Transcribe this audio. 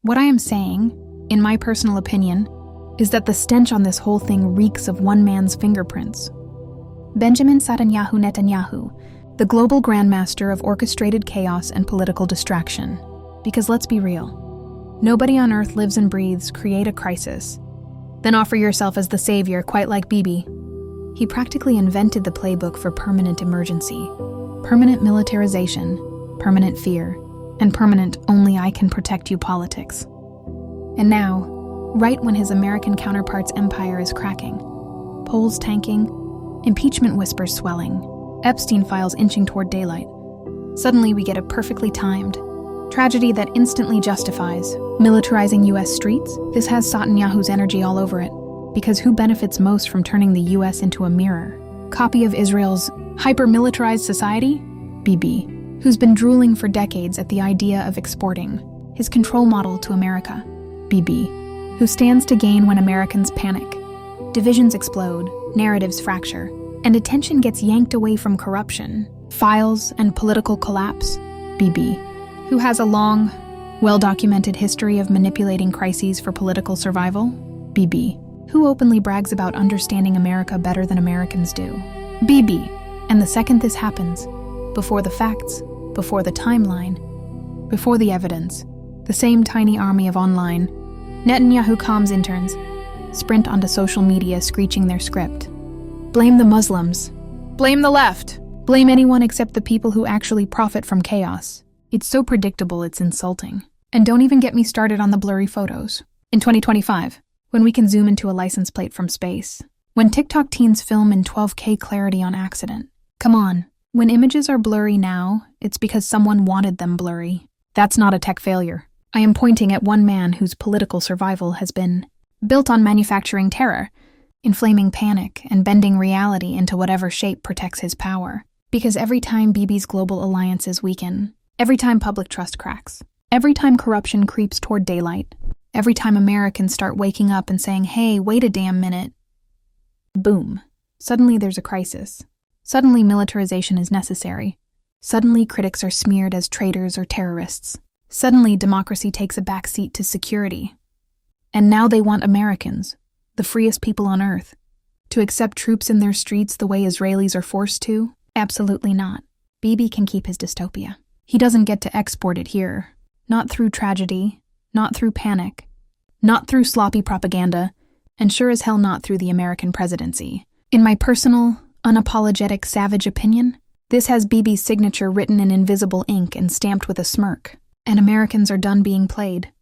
What I am saying, in my personal opinion, is that the stench on this whole thing reeks of one man's fingerprints. Benjamin Netanyahu, the global grandmaster of orchestrated chaos and political distraction. Because let's be real, nobody on earth lives and breathes create a crisis, then offer yourself as the savior, quite like Bibi. He practically invented the playbook for permanent emergency, permanent militarization, permanent fear, and permanent only I can protect you politics. And now, right when his American counterpart's empire is cracking, polls tanking, impeachment whispers swelling, Epstein files inching toward daylight, suddenly we get a perfectly timed tragedy that instantly justifies militarizing U.S. streets. This has Netanyahu's energy all over it, because who benefits most from turning the U.S. into a mirror? Copy of Israel's hyper-militarized society? Bibi, who's been drooling for decades at the idea of exporting his control model to America. Bibi, who stands to gain when Americans panic. Divisions explode, narratives fracture, and attention gets yanked away from corruption, files, and political collapse. Bibi, who has a long, well-documented history of manipulating crises for political survival. Bibi, who openly brags about understanding America better than Americans do. Bibi, and the second this happens, before the facts, before the timeline, before the evidence, the same tiny army of online Netanyahu comms interns sprint onto social media screeching their script. Blame the Muslims. Blame the left. Blame anyone except the people who actually profit from chaos. It's so predictable it's insulting. And don't even get me started on the blurry photos. In 2025, when we can zoom into a license plate from space. When TikTok teens film in 12K clarity on accident. Come on, when images are blurry now, it's because someone wanted them blurry. That's not a tech failure. I am pointing at one man whose political survival has been built on manufacturing terror, inflaming panic, and bending reality into whatever shape protects his power. Because every time Bibi's global alliances weaken, every time public trust cracks, every time corruption creeps toward daylight, every time Americans start waking up and saying, hey, wait a damn minute, boom, suddenly there's a crisis. Suddenly militarization is necessary. Suddenly critics are smeared as traitors or terrorists. Suddenly democracy takes a backseat to security. And now they want Americans, the freest people on earth, to accept troops in their streets the way Israelis are forced to? Absolutely not. Bibi can keep his dystopia. He doesn't get to export it here. Not through tragedy, not through panic, not through sloppy propaganda, and sure as hell not through the American presidency. In my personal, unapologetic, savage opinion, this has Bibi's signature written in invisible ink and stamped with a smirk. And Americans are done being played.